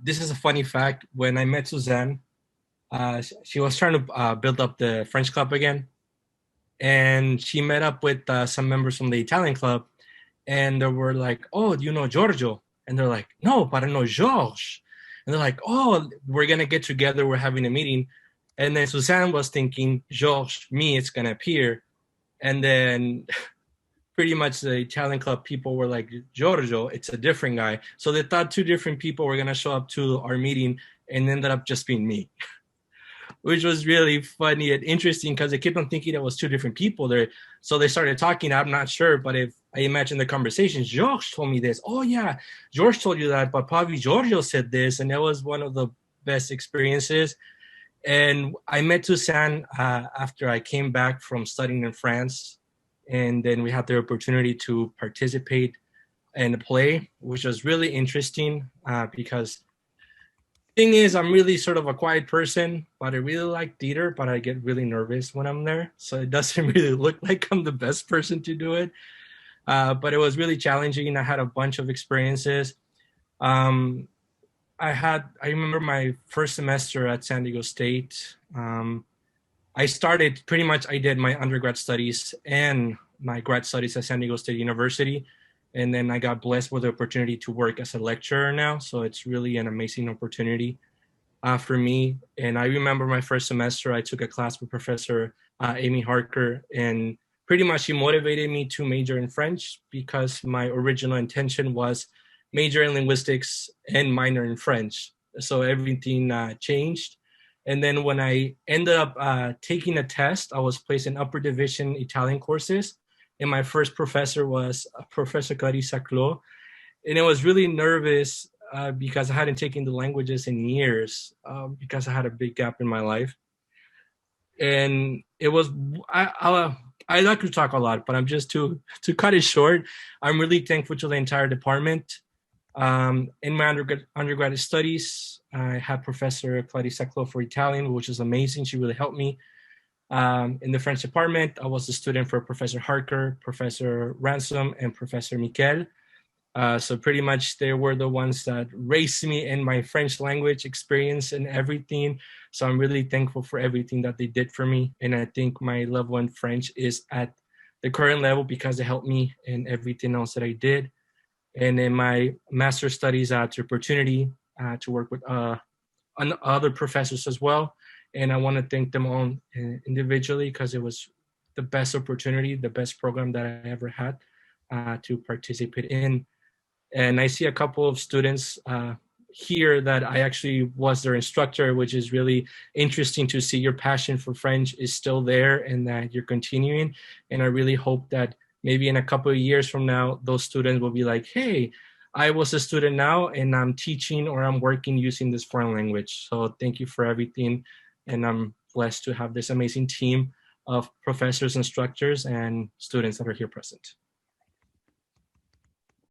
This is a funny fact. When I met Suzanne, she was trying to build up the French club again, and she met up with some members from the Italian club, and they were like, "Oh, do you know Giorgio?" And they're like, "No, but I know George." And they're like, "Oh, we're gonna get together. We're having a meeting." And then Suzanne was thinking, "George, me, it's gonna appear." And then pretty much the Italian club people were like, "Giorgio, it's a different guy." So they thought two different people were gonna show up to our meeting, and ended up just being me, which was really funny and interesting because they kept on thinking it was two different people there. So they started talking. I'm not sure, but if I imagine the conversations, George told me this. Oh yeah, George told you that, but probably Giorgio said this, and that was one of the best experiences. And I met Toussaint after I came back from studying in France, and then we had the opportunity to participate in a play, which was really interesting because thing is, I'm really sort of a quiet person, but I really like theater, but I get really nervous when I'm there. So it doesn't really look like I'm the best person to do it. But it was really challenging. I had a bunch of experiences. Um, I remember my first semester at San Diego State. I started pretty much, I did my undergrad studies and my grad studies at San Diego State University. And then I got blessed with the opportunity to work as a lecturer now. So it's really an amazing opportunity for me. And I remember my first semester, I took a class with Professor Amy Harker, and pretty much she motivated me to major in French because my original intention was major in linguistics and minor in French. So everything changed. And then when I ended up taking a test, I was placed in upper division Italian courses. And my first professor was Professor Clarissa Clos. And I was really nervous because I hadn't taken the languages in years because I had a big gap in my life. And it was, I like to talk a lot, but I'm just to cut it short. I'm really thankful to the entire department. In my undergraduate studies, I had Professor Clarissa Clos for Italian, which is amazing. She really helped me. In the French department, I was a student for Professor Harker, Professor Ransom, and Professor Miquel. So pretty much they were the ones that raised me in my French language experience and everything. So I'm really thankful for everything that they did for me. And I think my level in French is at the current level because they helped me in everything else that I did. And in my master's studies, I had the opportunity to work with other professors as well. And I want to thank them all individually because it was the best opportunity, the best program that I ever had to participate in. And I see a couple of students here that I actually was their instructor, which is really interesting to see your passion for French is still there and that you're continuing. And I really hope that maybe in a couple of years from now, those students will be like, hey, I was a student now and I'm teaching or I'm working using this foreign language. So thank you for everything. And I'm blessed to have this amazing team of professors, instructors, and students that are here present.